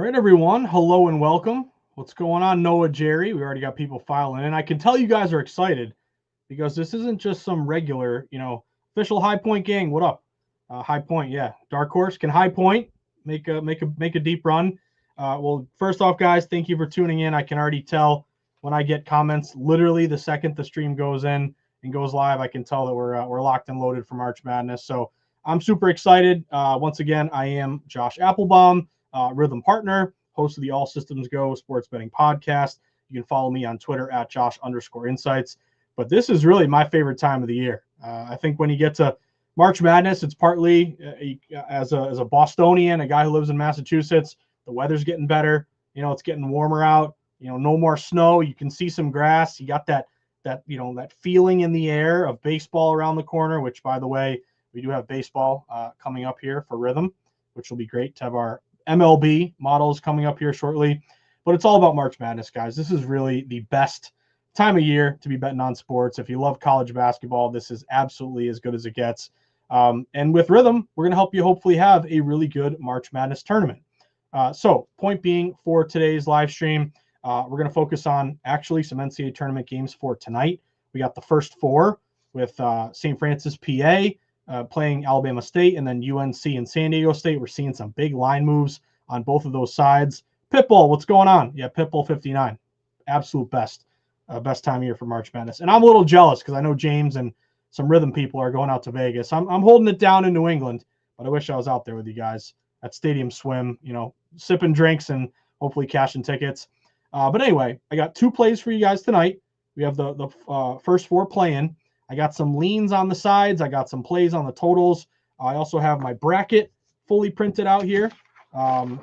All right, everyone. Hello and welcome. What's going on, Noah, Jerry? We already got people filing in. I can tell you guys are excited because this isn't just some regular, official High Point gang. What up? High Point, yeah. Dark Horse can High Point make a deep run. Well, first off, guys, thank you for tuning in. I can already tell when I get comments. Literally, the second the stream goes in and goes live, I can tell that we're locked and loaded for March Madness. So I'm super excited. Once again, I am Josh Appelbaum, Rhythm Partner, host of the All Systems Go Sports Betting Podcast. You can follow me on Twitter at Josh_Insights. But this is really my favorite time of the year. I think when you get to March Madness, it's partly as a Bostonian, a guy who lives in Massachusetts. The weather's getting better. It's getting warmer out. No more snow. You can see some grass. You got that feeling in the air of baseball around the corner. Which, by the way, we do have baseball coming up here for Rhythm, which will be great to have our MLB models coming up here shortly. But it's all about March Madness, guys. This is really the best time of year to be betting on sports. If you love college basketball, this is absolutely as good as it gets. And with Rhythm, we're going to help you hopefully have a really good March Madness tournament. So point being, for today's live stream, we're going to focus on actually some NCAA tournament games for tonight. We got the first four with St. Francis, PA, playing Alabama State, and then UNC and San Diego State. We're seeing some big line moves on both of those sides. Pitbull, what's going on? Yeah, Pitbull 59. Absolute best. Best time of year for March Madness. And I'm a little jealous because I know James and some Rhythm people are going out to Vegas. I'm holding it down in New England, but I wish I was out there with you guys at Stadium Swim, sipping drinks and hopefully cashing tickets. But anyway, I got two plays for you guys tonight. We have the first four playing. I got some leans on the sides. I got some plays on the totals. I also have my bracket fully printed out here,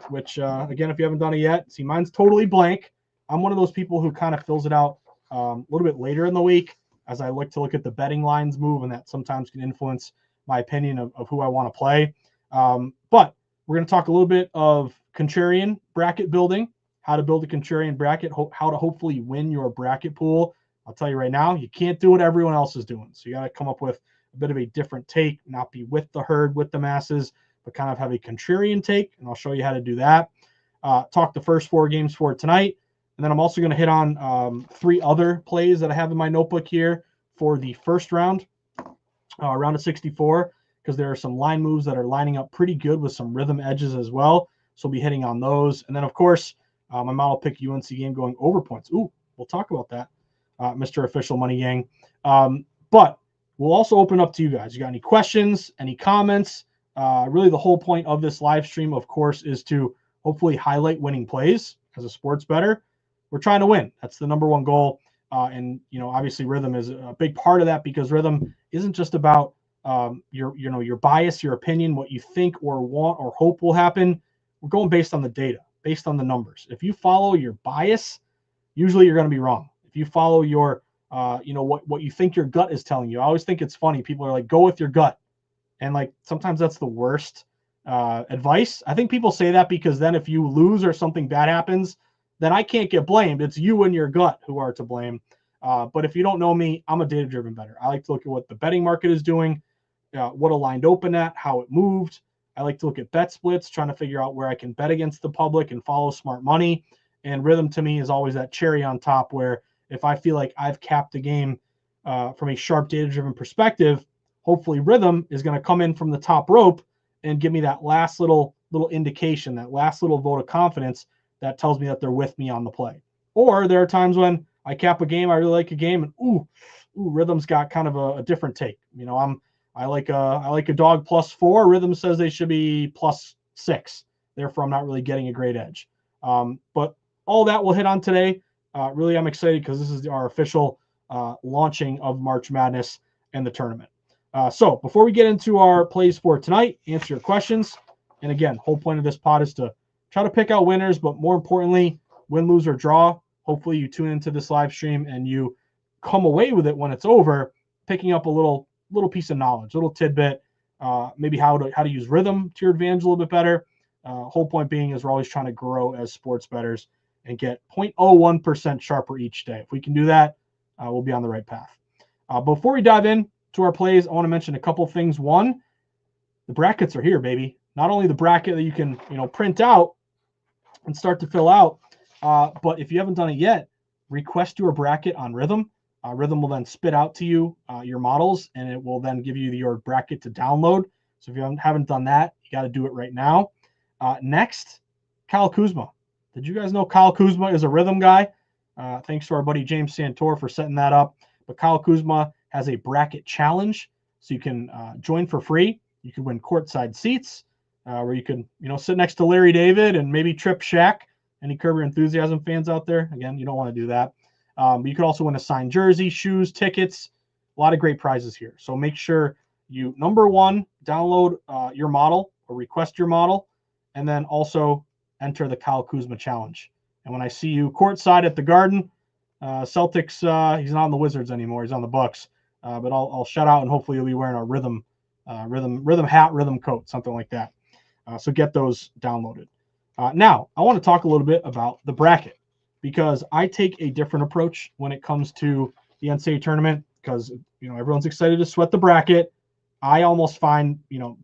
which, again, if you haven't done it yet, see, mine's totally blank. I'm one of those people who kind of fills it out a little bit later in the week as I like to look at the betting lines move, and that sometimes can influence my opinion of who I want to play. But we're going to talk a little bit of contrarian bracket building, how to build a contrarian bracket, how to hopefully win your bracket pool. I'll tell you right now, you can't do what everyone else is doing. So you got to come up with a bit of a different take, not be with the herd, with the masses, but kind of have a contrarian take, and I'll show you how to do that. Talk the first four games for tonight. And then I'm also going to hit on three other plays that I have in my notebook here for the first round, round of 64, because there are some line moves that are lining up pretty good with some rhythm edges as well. So we'll be hitting on those. And then, of course, my model pick UNC game going over points. Ooh, we'll talk about that, Mr. Official Money Gang. But we'll also open up to you guys. You got any questions, any comments? Really, the whole point of this live stream, of course, is to hopefully highlight winning plays as a sports bettor. We're trying to win. That's the number one goal. And, obviously Rhythm is a big part of that, because Rhythm isn't just about your bias, your opinion, what you think or want or hope will happen. We're going based on the data, based on the numbers. If you follow your bias, usually you're going to be wrong. If you follow your, what you think your gut is telling you. I always think it's funny. People are like, go with your gut. And sometimes that's the worst advice. I think people say that because then if you lose or something bad happens, then I can't get blamed. It's you and your gut who are to blame. But if you don't know me, I'm a data-driven bettor. I like to look at what the betting market is doing, what aligned open at, how it moved. I like to look at bet splits, trying to figure out where I can bet against the public and follow smart money. And Rhythm, to me, is always that cherry on top, where if I feel like I've capped the game from a sharp data-driven perspective, hopefully Rhythm is going to come in from the top rope and give me that last little indication, that last little vote of confidence that tells me that they're with me on the play. Or there are times when I cap a game, I really like a game, and Rhythm's got kind of a different take. I like a dog +4. Rhythm says they should be +6. Therefore, I'm not really getting a great edge. But all that we'll hit on today. Really, I'm excited because this is our official launching of March Madness and the tournament. So before we get into our plays for tonight, answer your questions. And again, whole point of this pod is to try to pick out winners, but more importantly, win, lose, or draw. Hopefully you tune into this live stream and you come away with it when it's over, picking up a little piece of knowledge, a little tidbit, maybe how to use Rhythm to your advantage a little bit better. Whole point being is we're always trying to grow as sports bettors and get 0.01% sharper each day. If we can do that, we'll be on the right path. Before we dive in to our plays, I want to mention a couple things. One, the brackets are here, baby. Not only the bracket that you can, print out, and start to fill out. But if you haven't done it yet, request your bracket on Rhythm. Rhythm will then spit out to you your models, and it will then give you your bracket to download. So if you haven't done that, you got to do it right now. Next, Kyle Kuzma. Did you guys know Kyle Kuzma is a Rhythm guy? Thanks to our buddy James Santor for setting that up. But Kyle Kuzma has a bracket challenge, so you can join for free. You can win courtside seats, where you can, sit next to Larry David and maybe trip Shaq. Any Curb Your Enthusiasm fans out there? Again, you don't want to do that. But you could also win a signed jersey, shoes, tickets. A lot of great prizes here. So make sure you, number one, download your model or request your model, and then also enter the Kyle Kuzma challenge. And when I see you courtside at the Garden, Celtics, he's not on the Wizards anymore. He's on the Bucks. But I'll shout out, and hopefully you'll be wearing a Rhythm hat, Rhythm coat, something like that. So get those downloaded. Now, I want to talk a little bit about the bracket, because I take a different approach when it comes to the NCAA tournament, because everyone's excited to sweat the bracket. I almost find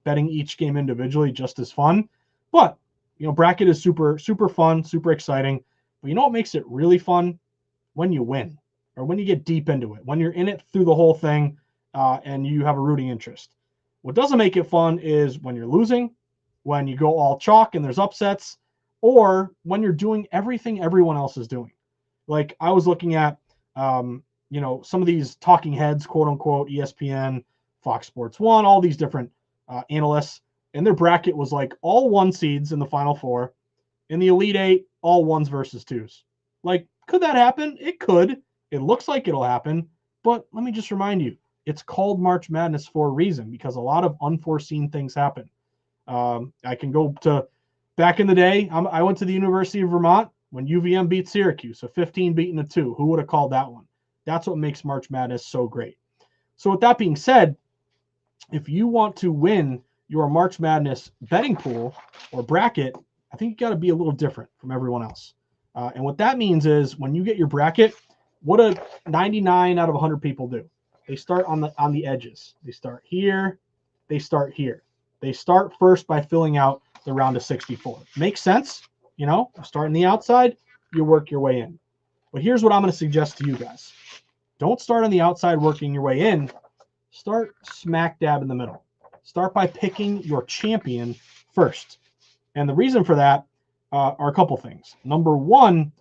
betting each game individually just as fun, but bracket is super fun, super exciting. But what makes it really fun? When you win, or when you get deep into it, when you're in it through the whole thing, and you have a rooting interest. What doesn't make it fun is when you're losing, when you go all chalk and there's upsets, or when you're doing everything everyone else is doing. Like I was looking at, some of these talking heads, quote unquote, ESPN, Fox Sports 1, all these different analysts, and their bracket was like all 1 seeds in the Final Four, in the Elite 8, all 1s versus 2s. Like, could that happen? It could. It looks like it'll happen, but let me just remind you, it's called March Madness for a reason, because a lot of unforeseen things happen. I can go to back in the day. I went to the University of Vermont when UVM beat Syracuse, so 15 beating a 2. Who would have called that one? That's what makes March Madness so great. So with that being said, if you want to win your March Madness betting pool or bracket, I think you got to be a little different from everyone else. And what that means is when you get your bracket, what do 99 out of 100 people do? They start on the edges. They start here. They start here. They start first by filling out the round of 64. Makes sense? Start on the outside, you work your way in. But here's what I'm going to suggest to you guys. Don't start on the outside working your way in. Start smack dab in the middle. Start by picking your champion first. And the reason for that are a couple things. Number one,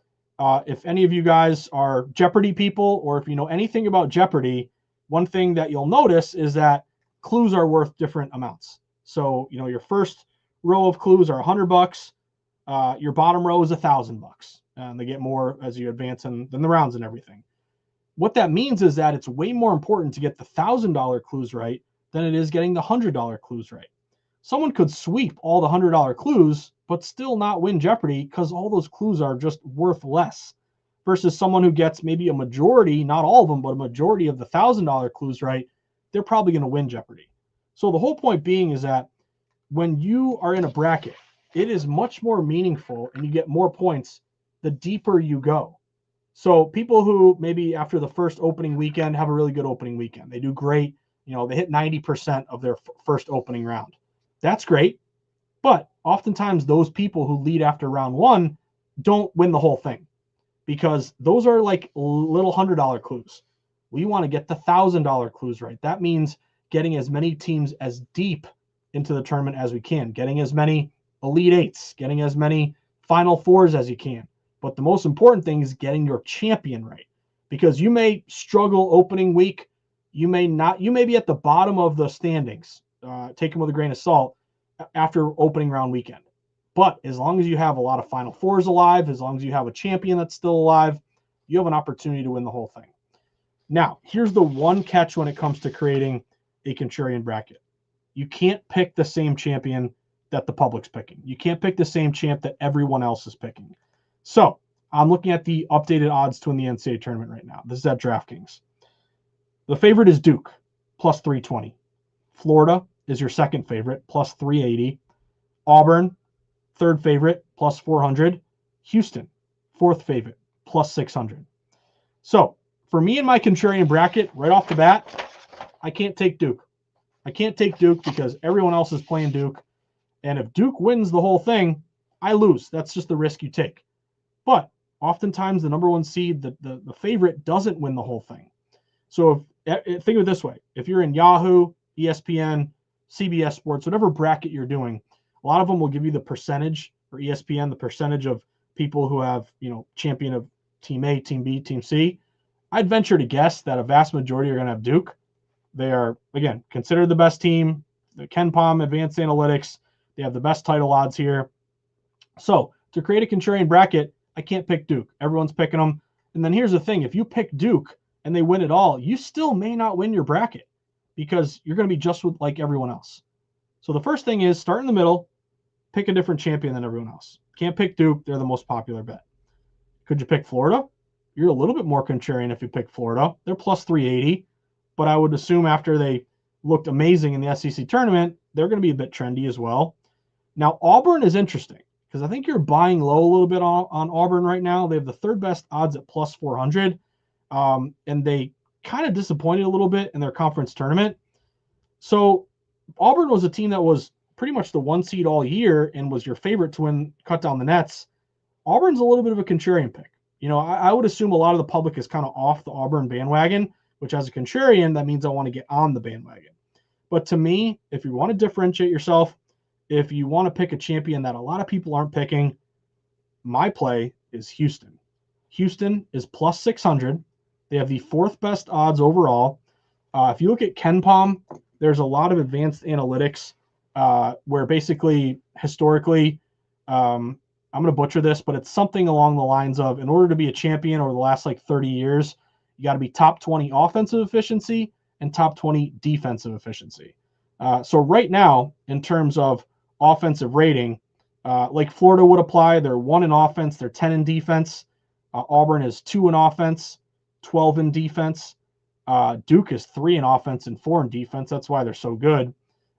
if any of you guys are Jeopardy people, or if you know anything about Jeopardy, one thing that you'll notice is that clues are worth different amounts. So, your first row of clues are $100. Your bottom row is $1,000, and they get more as you advance in the rounds and everything. What that means is that it's way more important to get the $1,000 clues right than it is getting the $100 clues right. Someone could sweep all the $100 clues, but still not win Jeopardy because all those clues are just worth less, versus someone who gets maybe a majority, not all of them, but a majority of the $1,000 clues right, they're probably going to win Jeopardy. So the whole point being is that when you are in a bracket, it is much more meaningful and you get more points the deeper you go. So people who maybe after the first opening weekend have a really good opening weekend. They do great. They hit 90% of their first opening round. That's great. But oftentimes those people who lead after round 1 don't win the whole thing, because those are like little $100 clues. We want to get the $1,000 clues right. That means getting as many teams as deep into the tournament as we can, getting as many Elite 8s, getting as many Final Fours as you can. But the most important thing is getting your champion right, because you may struggle opening week. You may not. You may be at the bottom of the standings. Take them with a grain of salt after opening round weekend. But as long as you have a lot of Final Fours alive, as long as you have a champion that's still alive, you have an opportunity to win the whole thing. Now, here's the one catch when it comes to creating a contrarian bracket. You can't pick the same champion that the public's picking. You can't pick the same champ that everyone else is picking. So I'm looking at the updated odds to win the NCAA tournament right now. This is at DraftKings. The favorite is Duke, plus 320. Florida is your second favorite, plus 380. Auburn, third favorite, plus 400. Houston, fourth favorite, plus 600. So for me in my contrarian bracket, right off the bat, I can't take Duke. I can't take Duke because everyone else is playing Duke. And if Duke wins the whole thing, I lose. That's just the risk you take. But oftentimes the number one seed, the favorite, doesn't win the whole thing. So think of it this way. If you're in Yahoo, ESPN, CBS Sports, whatever bracket you're doing, a lot of them will give you the percentage, or ESPN, the percentage of people who have, champion of Team A, Team B, Team C. I'd venture to guess that a vast majority are going to have Duke. They are, again, considered the best team. The KenPom Advanced Analytics, they have the best title odds here. So to create a contrarian bracket, I can't pick Duke. Everyone's picking them. And then here's the thing. If you pick Duke and they win it all, you still may not win your bracket because you're going to be just like everyone else. So the first thing is start in the middle, pick a different champion than everyone else. Can't pick Duke. They're the most popular bet. Could you pick Florida? You're a little bit more contrarian if you pick Florida. They're plus 380, but I would assume after they looked amazing in the SEC tournament, they're going to be a bit trendy as well. Now, Auburn is interesting because I think you're buying low a little bit on Auburn right now. They have the third best odds at plus 400, and they kind of disappointed a little bit in their conference tournament. So Auburn was a team that was pretty much the one seed all year and was your favorite to win, cut down the nets. Auburn's a little bit of a contrarian pick. I would assume a lot of the public is kind of off the Auburn bandwagon, which as a contrarian, that means I want to get on the bandwagon. But to me, if you want to differentiate yourself, if you want to pick a champion that a lot of people aren't picking, my play is Houston. Houston is plus 600. They have the fourth best odds overall. If you look at KenPom, there's a lot of advanced analytics where basically historically, I'm going to butcher this, but it's something along the lines of, in order to be a champion over the last 30 years, you got to be top 20 offensive efficiency and top 20 defensive efficiency. So right now, in terms of offensive rating, like Florida would apply, they're 1 in offense, they're 10 in defense. Auburn is 2 in offense, 12 in defense. Duke is 3 in offense and 4 in defense. That's why they're so good.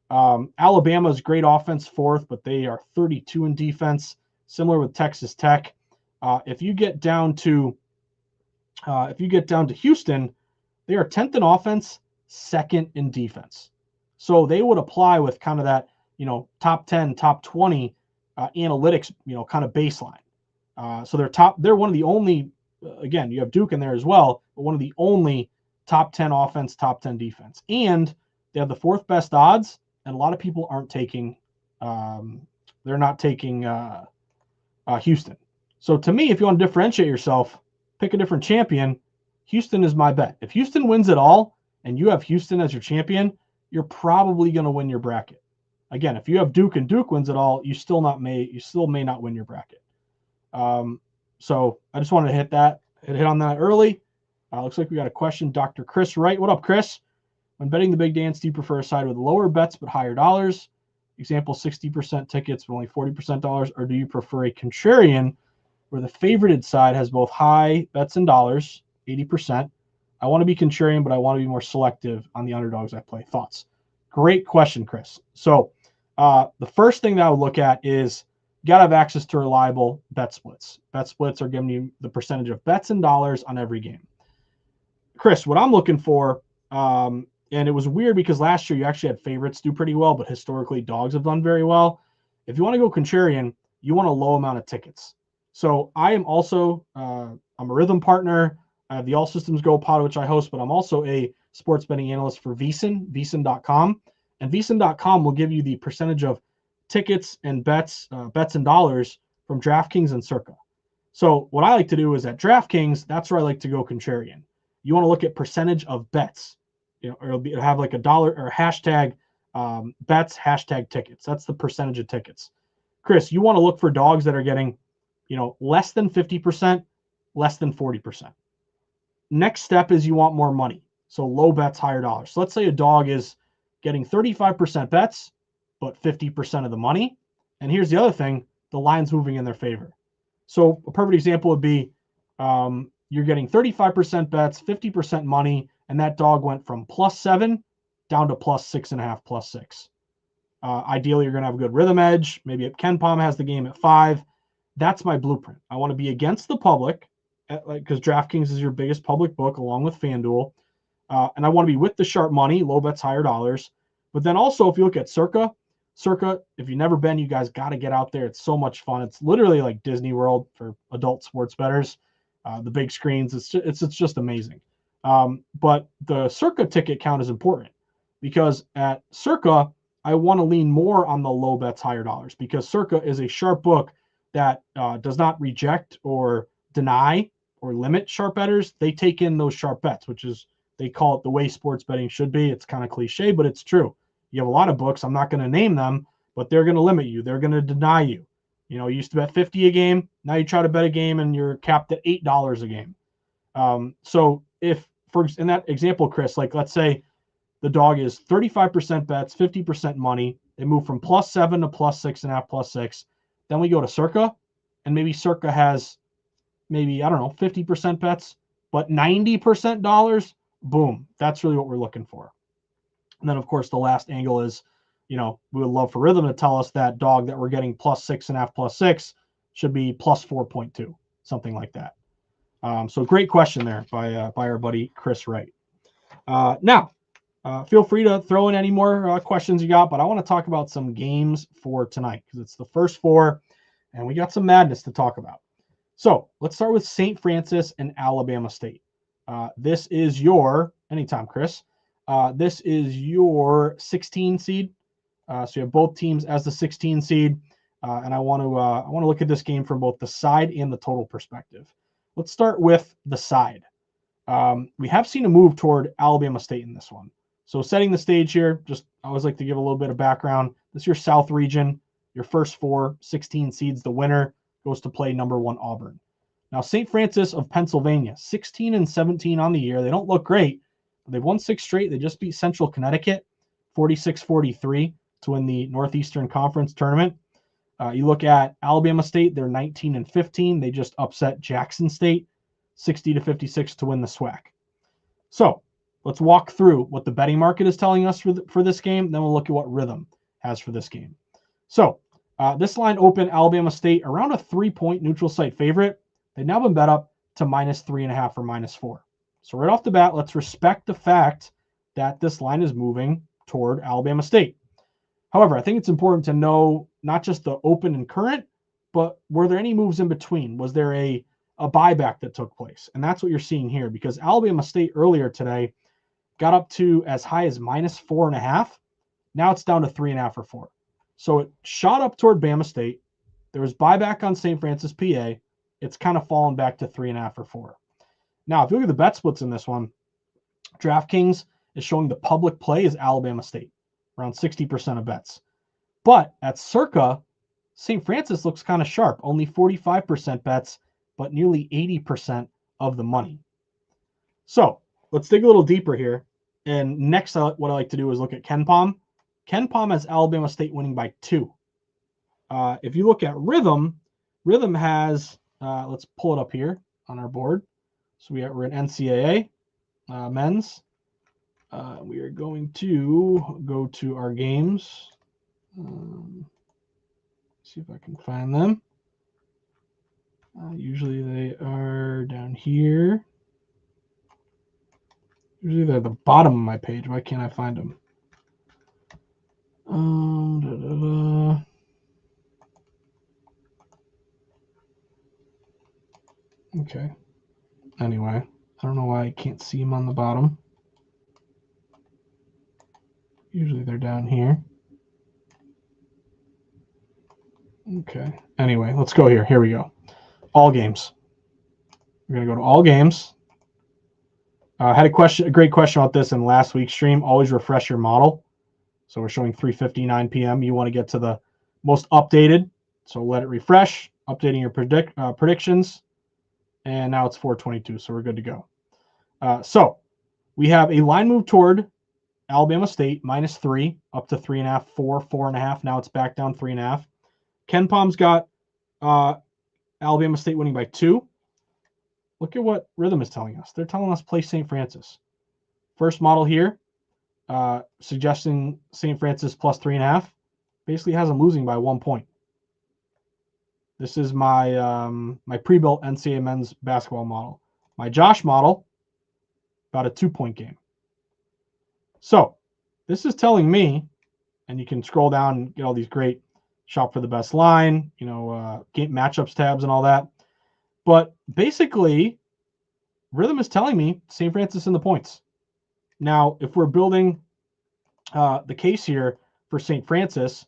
Alabama's great offense, 4th, but they are 32 in defense. Similar with Texas Tech. If you get down to Houston, they are 10th in offense, 2nd in defense. So they would apply with kind of that, top 10, top 20 analytics, kind of baseline. So they're one of the only, again, you have Duke in there as well, but one of the only top 10 offense, top 10 defense. And they have the 4th best odds, and a lot of people aren't taking, they're not taking Houston. So to me, if you want to differentiate yourself, pick a different champion. Houston is my bet. If Houston wins it all and you have Houston as your champion, you're probably going to win your bracket. Again, if you have Duke and Duke wins it all, you still may not win your bracket. So I just wanted to hit on that early. Looks like we got a question. Dr. Chris Wright. What up, Chris? When betting the big dance, do you prefer a side with lower bets but higher dollars? Example, 60% tickets but only 40% dollars, or do you prefer a contrarian where the favorited side has both high bets and dollars, 80%? I want to be contrarian, but I want to be more selective on the underdogs I play. Thoughts? Great question, Chris. So the first thing that I would look at is you got to have access to reliable bet splits. Bet splits are giving you the percentage of bets and dollars on every game. Chris, what I'm looking for, and it was weird because last year you actually had favorites do pretty well, but historically dogs have done very well. If you want to go contrarian, you want a low amount of tickets. So I am also, I'm a rhythm partner. I have the All Systems Go pod, which I host, but I'm also a sports betting analyst for VSiN.com. And VSiN.com will give you the percentage of tickets and bets and dollars from DraftKings and Circa. So what I like to do is at DraftKings, that's where I like to go contrarian. You want to look at percentage of bets, or it'll have like a dollar or hashtag bets, hashtag tickets. That's the percentage of tickets. Chris, you want to look for dogs that are getting, less than 50%, less than 40%. Next step is you want more money. So low bets, higher dollars. So let's say a dog is getting 35% bets, but 50% of the money. And here's the other thing, the line's moving in their favor. So a perfect example would be you're getting 35% bets, 50% money, and that dog went from +7 down to +6.5, +6. Ideally, you're going to have a good rhythm edge. Maybe KenPom has the game at 5. That's my blueprint. I want to be against the public, because DraftKings is your biggest public book along with FanDuel. And I want to be with the sharp money, low bets, higher dollars. But then also, if you look at Circa, Circa, if you've never been, you guys got to get out there. It's so much fun. It's literally like Disney World for adult sports bettors. The big screens, it's just amazing. But the Circa ticket count is important because at Circa, I want to lean more on the low bets, higher dollars, because Circa is a sharp book that does not reject or deny or limit sharp bettors. They take in those sharp bets, which is, they call it the way sports betting should be. It's kind of cliche, but it's true. You have a lot of books, I'm not going to name them, but they're going to limit you. They're going to deny you. You know, you used to bet 50 a game. Now you try to bet a game and you're capped at $8 a game. So if, in that example, Chris, like let's say the dog is 35% bets, 50% money. They move from +7 to +6.5, +6. Then we go to Circa, and maybe Circa has maybe, I don't know, 50% bets, but 90% dollars. Boom. That's really what we're looking for. And then, of course, the last angle is, you know, we would love for Rhythm to tell us that dog that we're getting +6.5, +6 should be +4.2, something like that. So great question there by our buddy Chris Wright. Now, feel free to throw in any more questions you got, but I want to talk about some games for tonight because it's the first 4, and we got some madness to talk about. So let's start with St. Francis and Alabama State. This is your, anytime, Chris. This is your 16 seed. So you have both teams as the 16 seed, and I want to look at this game from both the side and the total perspective. Let's start with the side. We have seen a move toward Alabama State in this one. So setting the stage here, just I always like to give a little bit of background. This is your South region, your first 4, 16 seeds. The winner goes to play number 1 Auburn. Now St. Francis of Pennsylvania, 16-17 on the year. They don't look great. They've won 6 straight. They just beat Central Connecticut 46-43 to win the Northeastern Conference tournament. You look at Alabama State, they're 19-15. They just upset Jackson State 60-56 to win the SWAC. So let's walk through what the betting market is telling us for this game. Then we'll look at what Rhythm has for this game. So this line opened Alabama State around a 3-point neutral site favorite. They've now been bet up to -3.5 or -4. So right off the bat, let's respect the fact that this line is moving toward Alabama State. However, I think it's important to know not just the open and current, but were there any moves in between? Was there a buyback that took place? And that's what you're seeing here, because Alabama State earlier today got up to as high as -4.5. Now it's down to 3.5 or 4. So it shot up toward Bama State. There was buyback on St. Francis, PA. It's kind of fallen back to 3.5 or 4. Now, if you look at the bet splits in this one, DraftKings is showing the public play is Alabama State, around 60% of bets. But at Circa, St. Francis looks kind of sharp, only 45% bets, but nearly 80% of the money. So let's dig a little deeper here. And next, what I like to do is look at KenPom. KenPom has Alabama State winning by 2. If you look at Rhythm, Rhythm has, let's pull it up here on our board. So we're in NCAA men's. We are going to go to our games. See if I can find them. Usually they are down here. Usually they're at the bottom of my page. Why can't I find them? Okay. Anyway, I don't know why I can't see them on the bottom. Usually they're down here. Okay. Anyway, let's go here. Here we go. All games. We're going to go to all games. I had a great question about this in last week's stream. Always refresh your model. So we're showing 3:59 p.m. You want to get to the most updated. So let it refresh, updating your predictions. And now it's 4:22, so we're good to go. So we have a line move toward Alabama State, -3, up to 3.5, 4, 4.5. Now it's back down 3.5. KenPom's got Alabama State winning by 2. Look at what Rhythm is telling us. They're telling us play St. Francis. First model here, suggesting St. Francis plus 3.5. Basically has them losing by 1 point. This is my my pre-built NCAA men's basketball model. My Josh model, about a 2-point game. So this is telling me And you can scroll down and get all these great shop for the best line, game matchups tabs and all that. But basically, Rhythm is telling me St. Francis in the points. Now, if we're building the case here for St. Francis,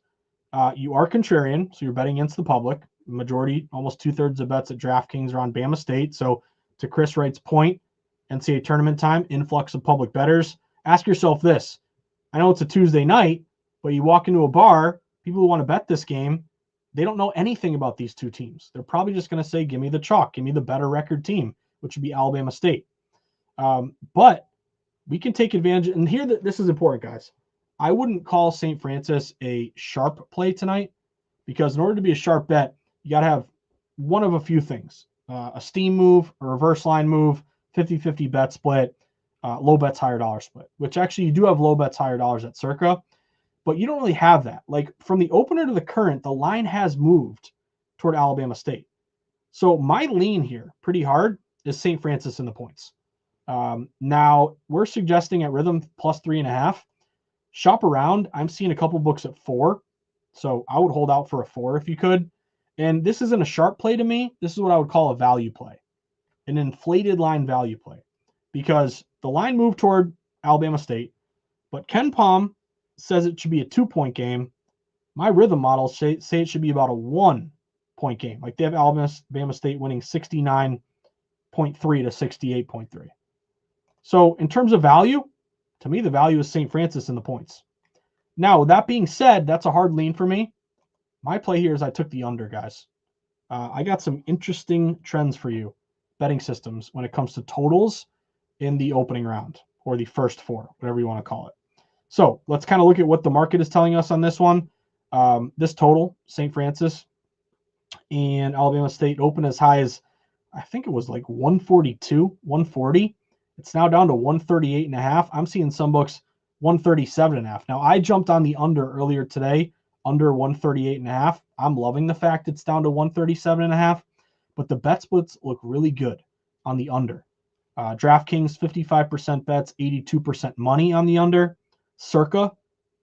you are contrarian, so you're betting against the public. Majority, almost 2/3 of bets at DraftKings are on Bama State. So to Chris Wright's point, NCAA tournament time, influx of public bettors. Ask yourself this. I know it's a Tuesday night, but you walk into a bar, people who want to bet this game, they don't know anything about these two teams. They're probably just going to say, give me the chalk, give me the better record team, which would be Alabama State. But we can take advantage. And here, this is important, guys. I wouldn't call St. Francis a sharp play tonight, because in order to be a sharp bet, you got to have one of a few things. A steam move, a reverse line move, 50-50 bet split, low bets, higher dollar split, which actually you do have low bets, higher dollars at Circa, but you don't really have that. Like from the opener to the current, the line has moved toward Alabama State. So my lean here pretty hard is St. Francis in the points. Now we're suggesting at Rhythm plus 3.5. Shop around. I'm seeing a couple books at 4. So I would hold out for a 4 if you could. And this isn't a sharp play to me. This is what I would call a value play, an inflated line value play, because the line moved toward Alabama State, but Ken Palm says it should be a 2-point game. My Rhythm models say it should be about a 1-point game. Like they have Alabama State winning 69.3 to 68.3. So in terms of value, to me, the value is St. Francis in the points. Now, with that being said, that's a hard lean for me. My play here is I took the under, guys. I got some interesting trends for you, betting systems, when it comes to totals in the opening round, or the first 4, whatever you want to call it. So let's kind of look at what the market is telling us on this one. This total, St. Francis and Alabama State open as high as, I think it was like 142, 140. It's now down to 138.5. I'm seeing some books 137.5. Now, I jumped on the under earlier today, under 138.5. I'm loving the fact it's down to 137.5, but the bet splits look really good on the under. DraftKings 55% bets, 82% money on the under. Circa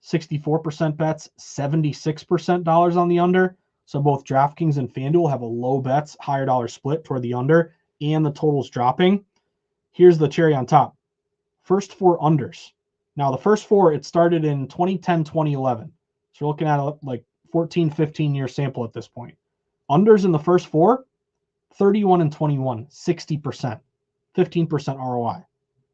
64% bets, 76% dollars on the under. So both DraftKings and FanDuel have a low bets, higher dollar split toward the under, and the totals dropping. Here's the cherry on top. First 4 unders. Now, the first 4, it started in 2010, 2011. So we're looking at a like 14, 15-year sample at this point. Unders in the first 4, 31 and 21, 60%, 15% ROI.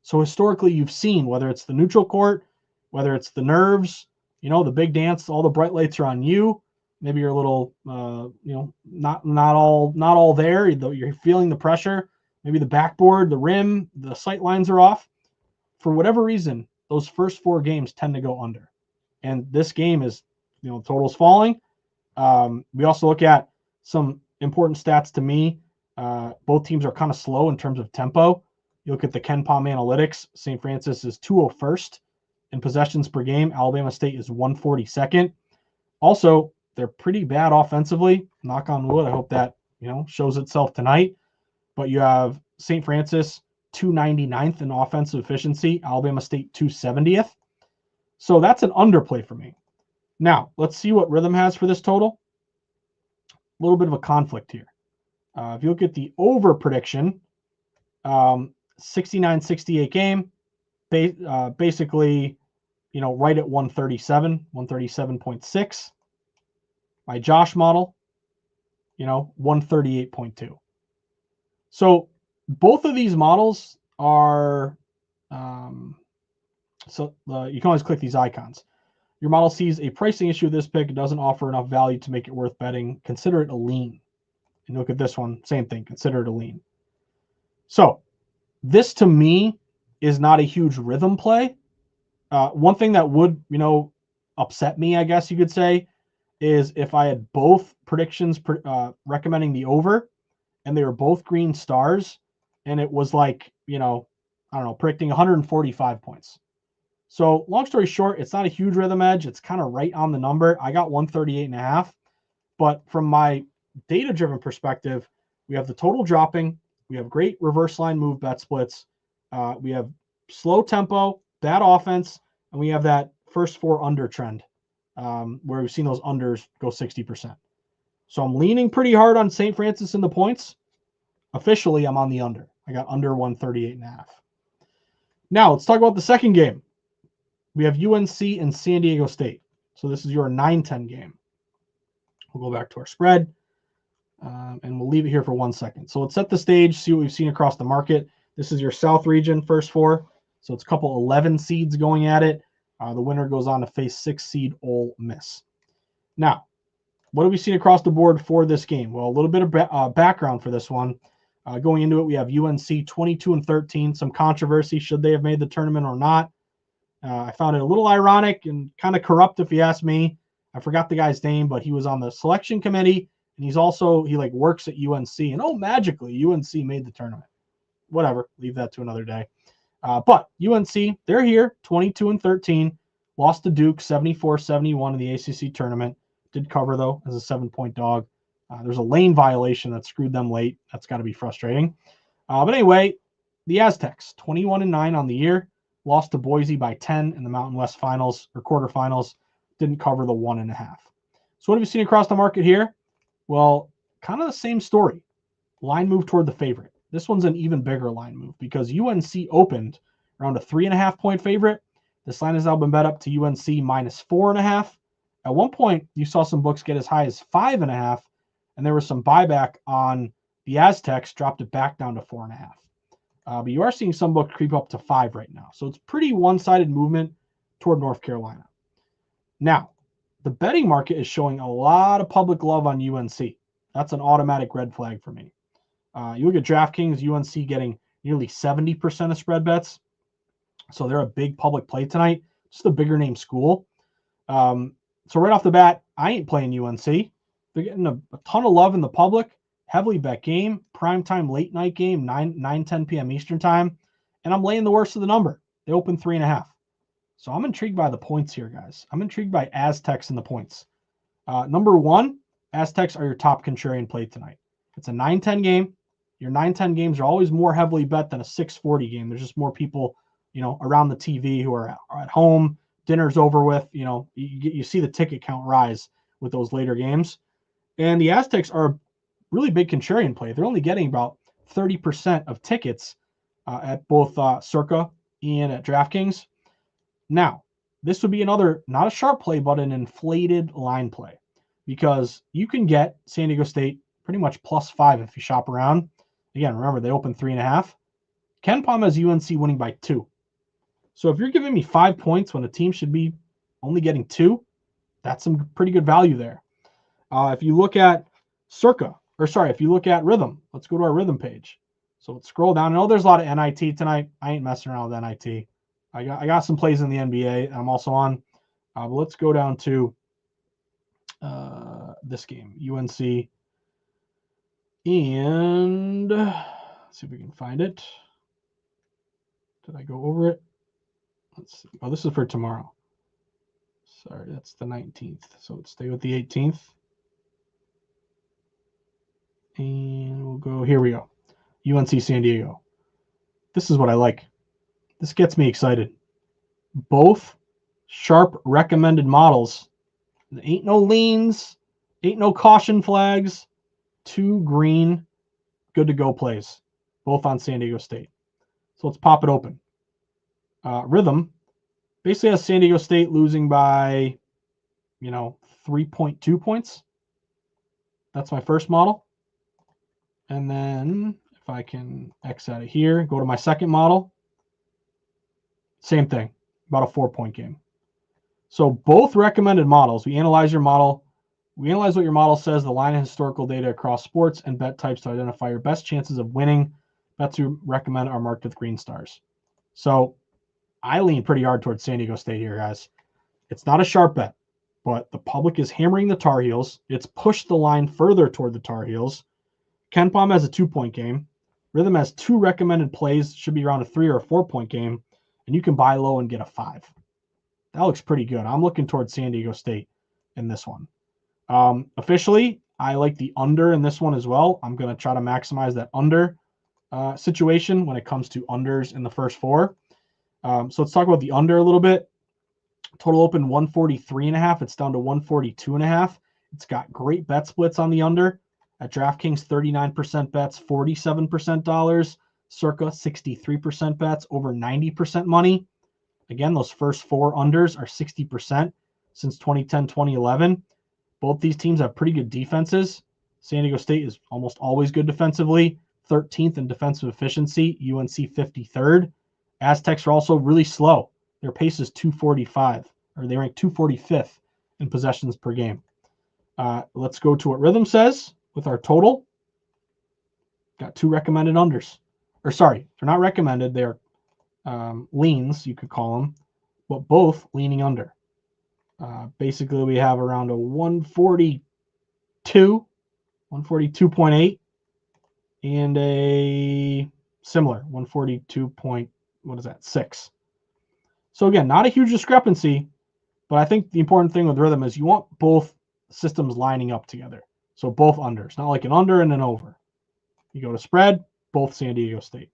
So historically, you've seen, whether it's the neutral court, whether it's the nerves, the big dance, all the bright lights are on you. Maybe you're a little, not all there. You're feeling the pressure. Maybe the backboard, the rim, the sight lines are off. For whatever reason, those first 4 games tend to go under. And this game is, totals falling. We also look at some important stats to me. Both teams are kind of slow in terms of tempo. You look at the Ken Palm analytics. St. Francis is 201st in possessions per game. Alabama State is 142nd. Also, they're pretty bad offensively. Knock on wood. I hope that, shows itself tonight. But you have St. Francis 299th in offensive efficiency, Alabama State 270th. So that's an underplay for me. Now, let's see what Rhythm has for this total. A little bit of a conflict here. If you look at the over prediction, 69-68 game, basically, right at 137, 137.6. My Josh model, 138.2. So both of these models are, you can always click these icons. Your model sees a pricing issue with this pick. It doesn't offer enough value to make it worth betting. Consider it a lean. And look at this one, same thing. Consider it a lean. So this to me is not a huge Rhythm play. One thing that would, upset me, I guess you could say, is if I had both predictions recommending the over, and they were both green stars, and it was like, predicting 145 points. So long story short, it's not a huge Rhythm edge. It's kind of right on the number. I got 138.5. But from my data-driven perspective, we have the total dropping. We have great reverse line move bet splits. We have slow tempo, bad offense, and we have that first 4 under trend where we've seen those unders go 60%. So I'm leaning pretty hard on St. Francis in the points. Officially, I'm on the under. I got under 138.5. Now, let's talk about the second game. We have UNC and San Diego State. So this is your 9-10 game. We'll go back to our spread, and we'll leave it here for 1 second. So let's set the stage, see what we've seen across the market. This is your South region, first four. So it's a couple 11 seeds going at it. The winner goes on to face 6 seed Ole Miss. Now, what have we seen across the board for this game? Well, a little bit of background for this one. Going into it, we have UNC 22-13. Some controversy, should they have made the tournament or not. I found it a little ironic and kind of corrupt, if you ask me. I forgot the guy's name, but he was on the selection committee, and he like works at UNC. And magically, UNC made the tournament. Whatever, leave that to another day. But UNC, they're here, 22-13. Lost to Duke, 74-71 in the ACC tournament. Did cover, though, as a 7-point dog. There's a lane violation that screwed them late. That's got to be frustrating. But anyway, the Aztecs, 21-9 on the year. Lost to Boise by 10 in the Mountain West finals or quarterfinals. Didn't cover the 1.5. So what have we seen across the market here? Well, kind of the same story. Line move toward the favorite. This one's an even bigger line move because UNC opened around a 3.5-point favorite. This line has now been bet up to UNC minus 4.5. At one point, you saw some books get as high as 5.5, and there was some buyback on the Aztecs, dropped it back down to 4.5. But you are seeing some books creep up to 5 right now. So it's pretty one-sided movement toward North Carolina. Now, the betting market is showing a lot of public love on UNC. That's an automatic red flag for me. You look at DraftKings, UNC getting nearly 70% of spread bets. So they're a big public play tonight. Just a bigger name school. So right off the bat, I ain't playing UNC. They're getting a ton of love in the public. Heavily bet game, primetime late night game, 9-10 p.m. Eastern time. And I'm laying the worst of the number. They open 3.5. So I'm intrigued by the points here, guys. I'm intrigued by Aztecs and the points. Number one, Aztecs are your top contrarian play tonight. It's a 9-10 game. Your 9-10 games are always more heavily bet than a 6:40 game. There's just more people, around the TV who are at home. Dinner's over with. You see the ticket count rise with those later games. And the Aztecs are a really big contrarian play. They're only getting about 30% of tickets at both Circa and at DraftKings. Now, this would be another, not a sharp play, but an inflated line play because you can get San Diego State pretty much +5 if you shop around. Again, remember, they opened 3.5. KenPom has UNC winning by 2. So if you're giving me 5 points when a team should be only getting 2, that's some pretty good value there. If you look at if you look at Rhythm, let's go to our Rhythm page. So let's scroll down. I know there's a lot of NIT tonight. I ain't messing around with NIT. I got some plays in the NBA I'm also on. But let's go down to this game, UNC. And let's see if we can find it. Did I go over it? Let's see. Oh, this is for tomorrow. Sorry, that's the 19th. So let's stay with the 18th. And we'll go, here we go. UNC San Diego. This is what I like. This gets me excited. Both sharp recommended models. There ain't no leans, ain't no caution flags. 2 green, good to go plays, both on San Diego State. So let's pop it open. Rhythm basically has San Diego State losing by, 3.2 points. That's my first model. And then if I can X out of here, go to my second model. Same thing, about a 4-point game. So both recommended models, we analyze your model. We analyze what your model says, the line of historical data across sports and bet types to identify your best chances of winning. Bets you recommend are marked with green stars. So I lean pretty hard towards San Diego State here, guys. It's not a sharp bet, but the public is hammering the Tar Heels. It's pushed the line further toward the Tar Heels. KenPom has a 2-point game. Rhythm has 2 recommended plays, should be around a 3 or a 4-point game, and you can buy low and get a 5. That looks pretty good. I'm looking towards San Diego State in this one. Officially, I like the under in this one as well. I'm going to try to maximize that under situation when it comes to unders in the first 4. So let's talk about the under a little bit. Total open 143.5. It's down to 142.5. It's got great bet splits on the under. At DraftKings, 39% bets, 47% dollars. Circa 63% bets, over 90% money. Again, those first four unders are 60% since 2010-2011. Both these teams have pretty good defenses. San Diego State is almost always good defensively, 13th in defensive efficiency, UNC 53rd. Aztecs are also really slow. Their pace is 245, or they rank 245th in possessions per game. Let's go to what Rhythm says with our total. Got two recommended unders. Or sorry, they're not recommended. They're leans, you could call them, but both leaning under. Basically, we have around a 142.8, and a similar 142.6. So again, not a huge discrepancy, but I think the important thing with Rhythm is you want both systems lining up together. So both unders, not like an under and an over. You go to spread, both San Diego State.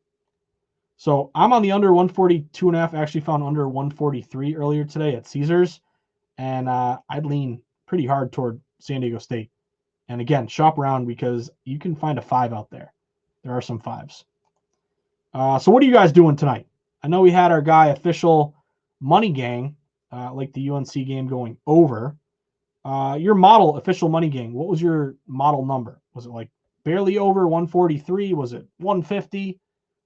So I'm on the under 142.5. I actually found under 143 earlier today at Caesars, and I'd lean pretty hard toward San Diego State. And again, shop around because you can find a 5 out there. There are some 5s. So what are you guys doing tonight? I know we had our guy official money gang, like the UNC game going over. Your model official money gang, what was your model number? Was it like barely over 143? Was it 150?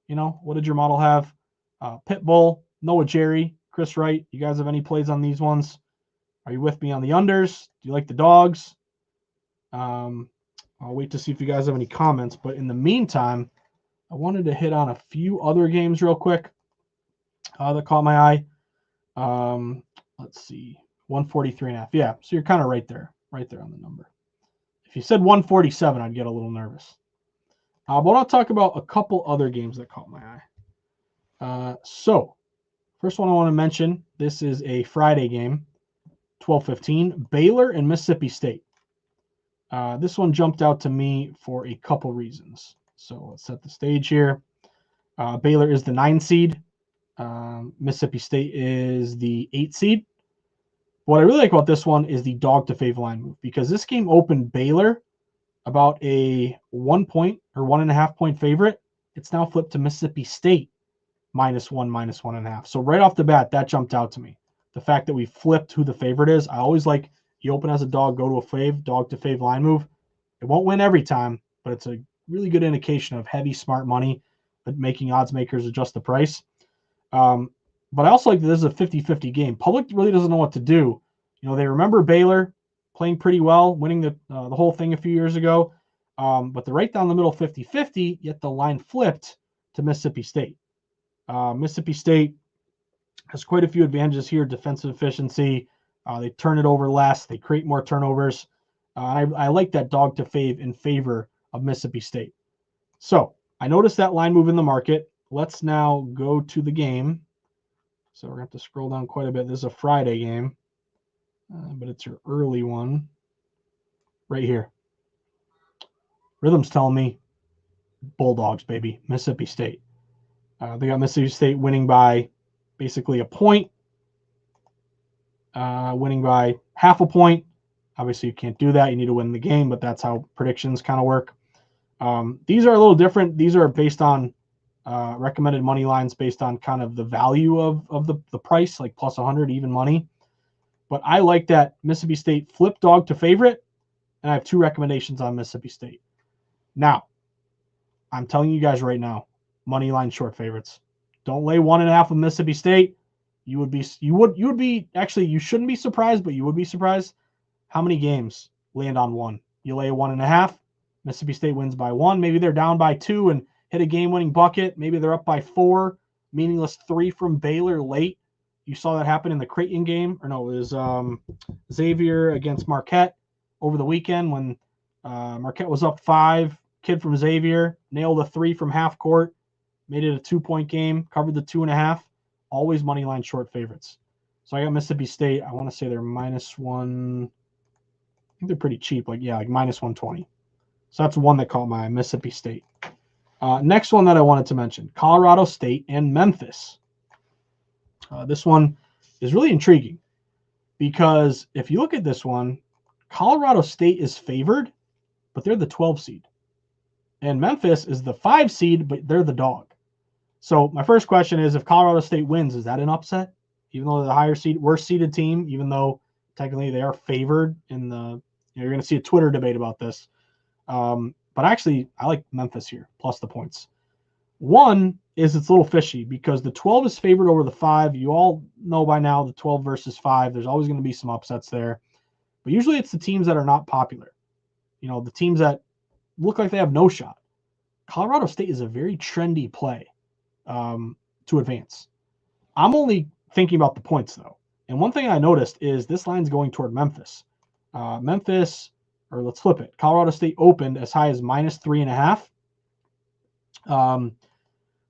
You know, what did your model have? Pitbull, Noah Jerry, Chris Wright. You guys have any plays on these ones? Are you with me on the unders? Do you like the dogs? I'll wait to see if you guys have any comments. But in the meantime, I wanted to hit on a few other games real quick that caught my eye. Let's see, 143.5. Yeah, so you're kind of right there on the number. If you said 147, I'd get a little nervous. But I'll talk about a couple other games that caught my eye. So, first one I want to mention, this is a Friday game, 12:15, Baylor and Mississippi State. This one jumped out to me for a couple reasons. So let's set the stage here. Baylor is the 9 seed. Mississippi State is the 8 seed. What I really like about this one is the dog to fave line move, because this game opened Baylor about a 1 point or 1.5 point favorite. It's now flipped to Mississippi State -1, -1.5. So right off the bat, that jumped out to me. The fact that we flipped who the favorite is. I always like you open as a dog, go to a fave, dog to fave line move. It won't win every time, but it's a really good indication of heavy, smart money, but making odds makers adjust the price. But I also like that this is a 50-50 game. Public really doesn't know what to do. You know, they remember Baylor playing pretty well, winning the whole thing a few years ago. But they're right down the middle 50-50, yet the line flipped to Mississippi State. Mississippi State has quite a few advantages here. Defensive efficiency. They turn it over less. They create more turnovers. I like that dog to fave in favor of Mississippi State. So I noticed that line move in the market. Let's now go to the game. So we're going to have to scroll down quite a bit. This is a Friday game, but it's your early one right here. Rhythm's telling me Bulldogs, baby, Mississippi State. They got Mississippi State winning by basically a point, winning by half a point. Obviously, you can't do that. You need to win the game, but that's how predictions kind of work. These are a little different. These are based on recommended money lines based on kind of the value of the price, like plus 100 even money. But I like that Mississippi State flip dog to favorite, and I have 2 recommendations on Mississippi State. Now, I'm telling you guys right now, money line short favorites. Don't lay 1.5 with Mississippi State. You shouldn't be surprised, but you would be surprised how many games land on 1. You lay a 1.5, Mississippi State wins by 1. Maybe they're down by 2 and hit a game-winning bucket. Maybe they're up by 4. Meaningless 3 from Baylor late. You saw that happen in the Creighton game. Or no, it was Xavier against Marquette over the weekend when Marquette was up 5. Kid from Xavier nailed a 3 from half court. Made it a 2-point game. Covered the 2.5. Always money line short favorites. So I got Mississippi State. I want to say they're -1. I think they're pretty cheap. Like -120. So that's one that caught my eye, Mississippi State. Next one that I wanted to mention, Colorado State and Memphis. This one is really intriguing. because if you look at this one, Colorado State is favored, but they're the 12 seed. And Memphis is the 5 seed, but they're the dog. So my first question is, if Colorado State wins, is that an upset? Even though they're the higher seed, worst seeded team, even though technically they are favored in the, you're going to see a Twitter debate about this. But actually, I like Memphis here, plus the points. One is it's a little fishy because the 12 is favored over the 5. You all know by now the 12 versus 5. There's always going to be some upsets there. But usually it's the teams that are not popular. The teams that look like they have no shot. Colorado State is a very trendy play to advance. I'm only thinking about the points, though. And one thing I noticed is this line's going toward Memphis. Or let's flip it. Colorado State opened as high as -3.5.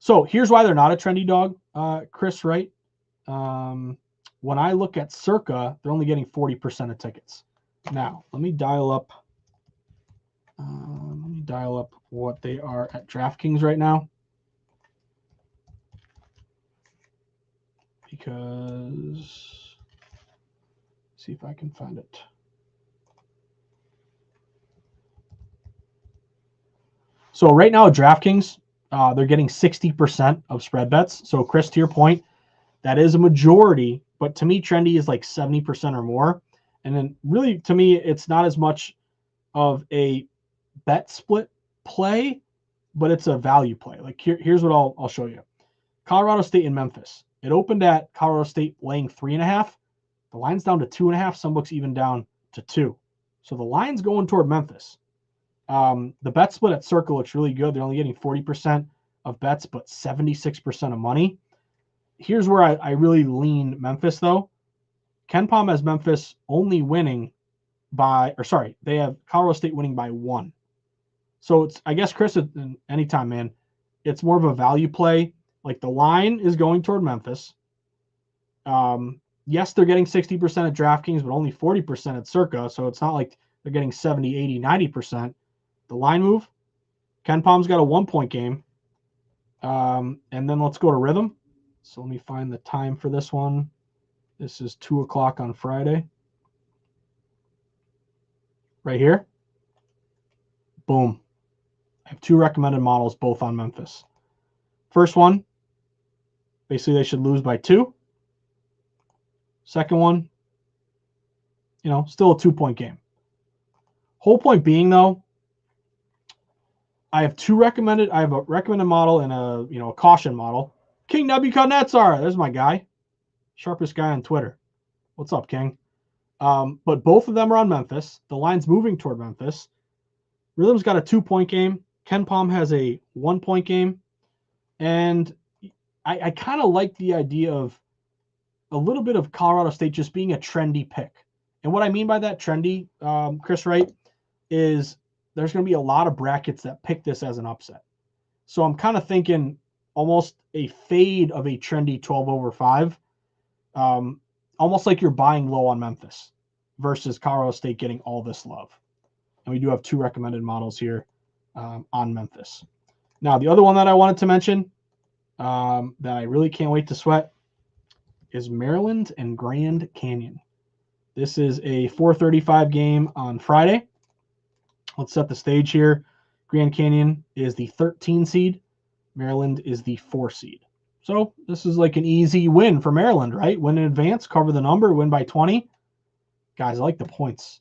So here's why they're not a trendy dog, Chris, right? When I look at Circa, they're only getting 40% of tickets. Now, let me dial up what they are at DraftKings right now. Because, see if I can find it. So right now at DraftKings, they're getting 60% of spread bets. So Chris, to your point, that is a majority, but to me, trendy is like 70% or more. And then really, to me, it's not as much of a bet split play, but it's a value play. Like here's what I'll show you. Colorado State and Memphis. It opened at Colorado State laying 3.5. The line's down to 2.5. Some books even down to 2. So the line's going toward Memphis. The bet split at Circle looks really good. They're only getting 40% of bets, but 76% of money. Here's where I really lean Memphis, though. KenPom has Memphis only winning they have Colorado State winning by 1. So it's, I guess, Chris, anytime, man, it's more of a value play. Like the line is going toward Memphis. Yes, they're getting 60% at DraftKings, but only 40% at Circa. So it's not like they're getting 70, 80, 90%. The line move, KenPom's got a 1-point game. And then let's go to Rhythm. So let me find the time for this one. This is 2 o'clock on Friday. Right here. Boom. I have 2 recommended models, both on Memphis. First one, basically they should lose by 2. Second one, still a 2-point game. Whole point being, though, I have a recommended model and a caution model. King Nebuchadnezzar, there's my guy. Sharpest guy on Twitter. What's up, King? But both of them are on Memphis. The line's moving toward Memphis. Rhythm's got a 2-point game. KenPom has a 1-point game. And I kind of like the idea of a little bit of Colorado State just being a trendy pick. And what I mean by that trendy, Chris, right, is there's going to be a lot of brackets that pick this as an upset. So I'm kind of thinking almost a fade of a trendy 12 over 5. Almost like you're buying low on Memphis versus Colorado State getting all this love. And we do have 2 recommended models here on Memphis. Now, the other one that I wanted to mention that I really can't wait to sweat is Maryland and Grand Canyon. This is a 4:35 game on Friday. Let's set the stage here. Grand Canyon is the 13 seed. Maryland is the 4 seed. So this is like an easy win for Maryland, right? Win in advance, cover the number, win by 20. Guys, I like the points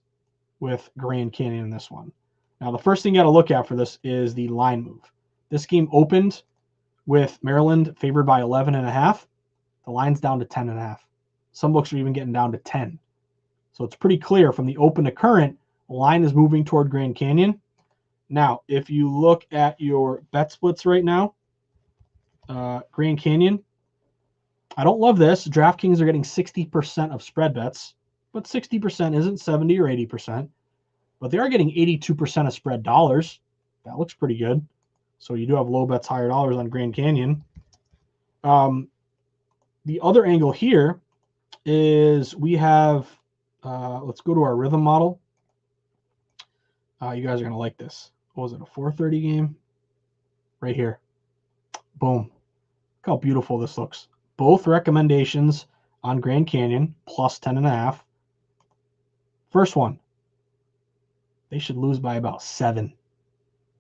with Grand Canyon in this one. Now, the first thing you got to look at for this is the line move. This game opened with Maryland favored by 11.5. The line's down to 10.5. Some books are even getting down to 10. So it's pretty clear from the open to current, the line is moving toward Grand Canyon. Now, if you look at your bet splits right now, Grand Canyon, I don't love this. DraftKings are getting 60% of spread bets, but 60% isn't 70 or 80%. But they are getting 82% of spread dollars. That looks pretty good. So you do have low bets, higher dollars on Grand Canyon. The other angle here is we have, let's go to our rhythm model. You guys are going to like this. What was it, a 4:30 game? Right here. Boom. Look how beautiful this looks. Both recommendations on Grand Canyon, plus 10.5. First one, they should lose by about 7.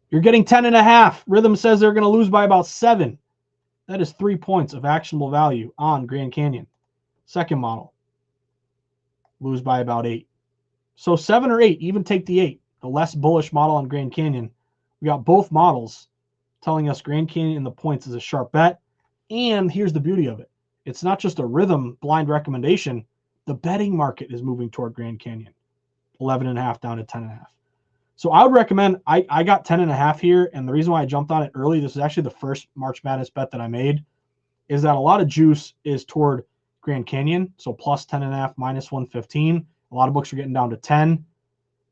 You're getting 10.5. Rhythm says they're going to lose by about 7. That is 3 points of actionable value on Grand Canyon. Second model, lose by about 8. So 7 or 8, even take the 8. The less bullish model on Grand Canyon. We got both models telling us Grand Canyon in the points is a sharp bet. And here's the beauty of it. It's not just a Rhythm blind recommendation. The betting market is moving toward Grand Canyon. 11.5 down to 10.5. So I would recommend, I got 10.5 here, and the reason why I jumped on it early, this is actually the first March Madness bet that I made, is that a lot of juice is toward Grand Canyon, so plus 10.5, minus 115. A lot of books are getting down to 10.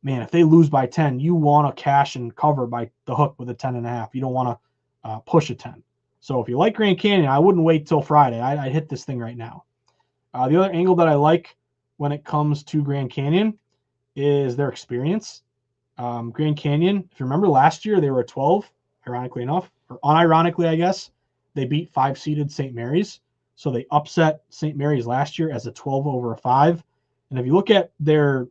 Man, if they lose by 10, you want to cash and cover by the hook with a 10.5. You don't want to push a 10. So if you like Grand Canyon, I wouldn't wait till Friday. I'd hit this thing right now. The other angle that I like when it comes to Grand Canyon is their experience. Grand Canyon, if you remember last year, they were a 12, ironically enough, or unironically, I guess. They beat 5-seeded St. Mary's. So they upset St. Mary's last year as a 12 over a 5. And if you look at their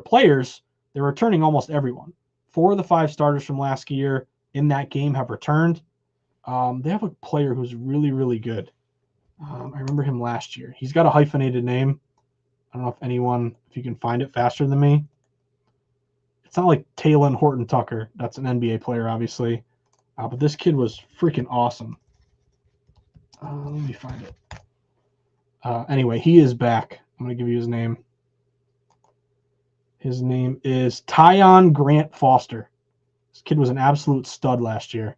players, they're returning almost everyone. 4 of the 5 starters from last year in that game have returned. They have a player who's really, really good. I remember him last year. He's got a hyphenated name. I don't know if you can find it faster than me. It's not like Talon Horton Tucker. That's an NBA player, obviously. But this kid was freaking awesome. Let me find it. Anyway, he is back. I'm going to give you his name. His name is Tyon Grant Foster. This kid was an absolute stud last year.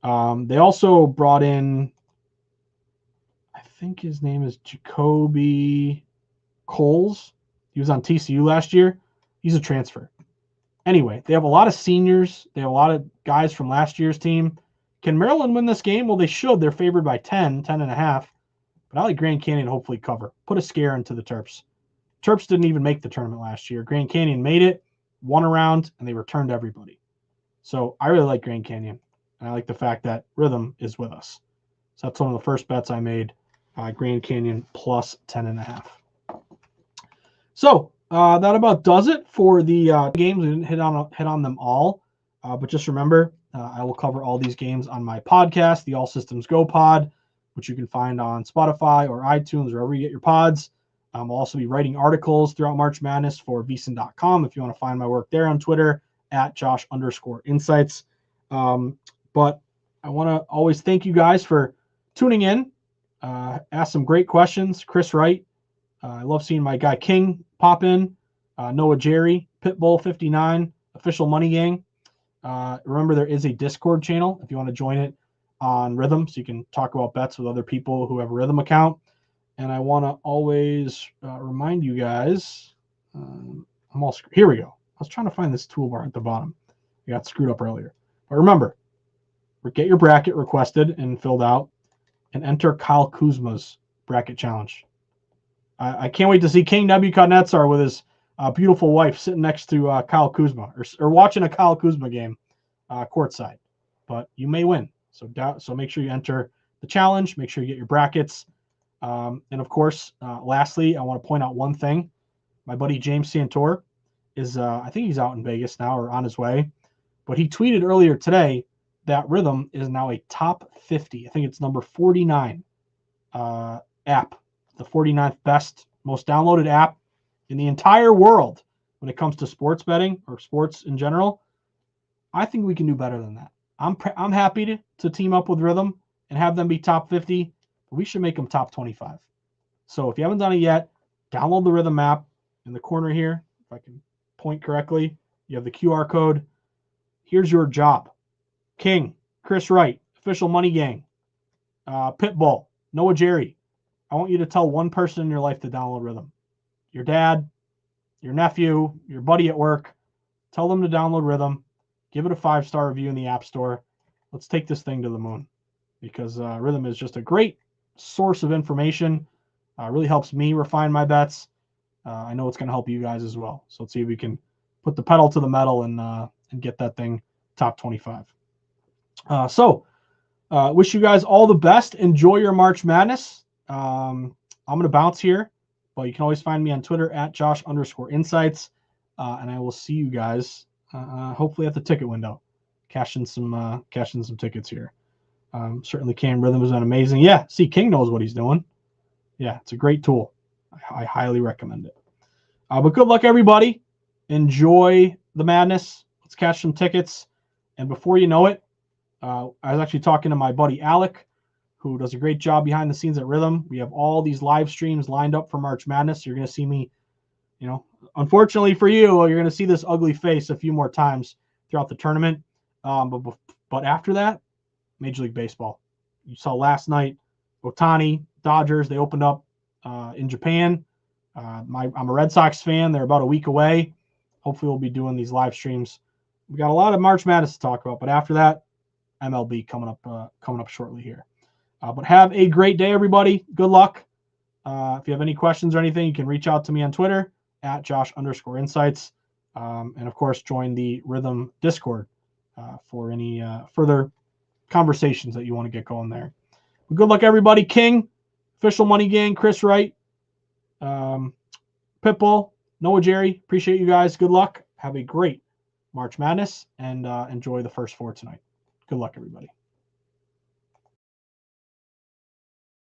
They also brought in, I think his name is Jacoby Coles. He was on TCU last year. He's a transfer. Anyway, they have a lot of seniors. They have a lot of guys from last year's team. Can Maryland win this game? Well, they should. They're favored by 10.5. But I like Grand Canyon to hopefully cover. Put a scare into the Terps. Terps didn't even make the tournament last year. Grand Canyon made it, won a round, and they returned everybody. So I really like Grand Canyon. And I like the fact that Rhythm is with us. So that's one of the first bets I made. Grand Canyon plus 10.5. So that about does it for the games. We didn't hit on them all, but just remember, I will cover all these games on my podcast, the All Systems Go Pod, which you can find on Spotify or iTunes, wherever you get your pods. I'll also be writing articles throughout March Madness for vsin.com if you want to find my work there on Twitter at Josh_insights. But I want to always thank you guys for tuning in. Ask some great questions. Chris Wright. I love seeing my guy King pop in. Noah Jerry, Pitbull 59, Official Money Gang. Remember, there is a Discord channel if you want to join it on Rhythm, so you can talk about bets with other people who have a Rhythm account. And I want to always remind you guys, here we go. I was trying to find this toolbar at the bottom. I got screwed up earlier. But remember, get your bracket requested and filled out and enter Kyle Kuzma's bracket challenge. I can't wait to see King Nebuchadnezzar with his beautiful wife sitting next to Kyle Kuzma or watching a Kyle Kuzma game courtside. But you may win. So make sure you enter the challenge. Make sure you get your brackets. And of course, lastly, I want to point out one thing. My buddy James Santor is, I think he's out in Vegas now or on his way. But he tweeted earlier today that Rhythm is now a top 50. I think it's number 49 app. The 49th best, most downloaded app in the entire world when it comes to sports betting or sports in general. I think we can do better than that. I'm happy to team up with Rhythm and have them be top 50, but we should make them top 25. So if you haven't done it yet, download the Rhythm app. In the corner here, if I can point correctly, you have the QR code. Here's your job. King, Chris Wright, Official Money Gang, Pitbull, Noah Jerry. I want you to tell one person in your life to download Rhythm. Your dad, your nephew, your buddy at work. Tell them to download Rhythm. Give it a 5-star review in the App Store. Let's take this thing to the moon because Rhythm is just a great source of information. Really helps me refine my bets. I know it's going to help you guys as well. So let's see if we can put the pedal to the metal and get that thing top 25. Wish you guys all the best. Enjoy your March Madness. I'm going to bounce here, But you can always find me on Twitter at Josh_Insights. And I will see you guys hopefully at the ticket window, cashing some tickets here. Certainly Cam Rhythm has been amazing. Yeah, see, King knows what he's doing. Yeah, it's a great tool. I highly recommend it. But good luck, everybody. Enjoy the madness. Let's cash some tickets. And before you know it, I was actually talking to my buddy Alec, who does a great job behind the scenes at Rhythm. We have all these live streams lined up for March Madness. You're going to see me, unfortunately for you, you're going to see this ugly face a few more times throughout the tournament. But after that, Major League Baseball. You saw last night, Ohtani, Dodgers, they opened up in Japan. I'm a Red Sox fan. They're about a week away. Hopefully we'll be doing these live streams. We got a lot of March Madness to talk about, but after that, MLB coming up shortly here. But have a great day, everybody. Good luck. If you have any questions or anything, you can reach out to me on Twitter at Josh_Insights. And of course, join the Rhythm Discord for any further conversations that you want to get going there. But good luck, everybody. King, Official Money Gang, Chris Wright, Pitbull, Noah Jerry. Appreciate you guys. Good luck. Have a great March Madness and enjoy the first four tonight. Good luck, everybody.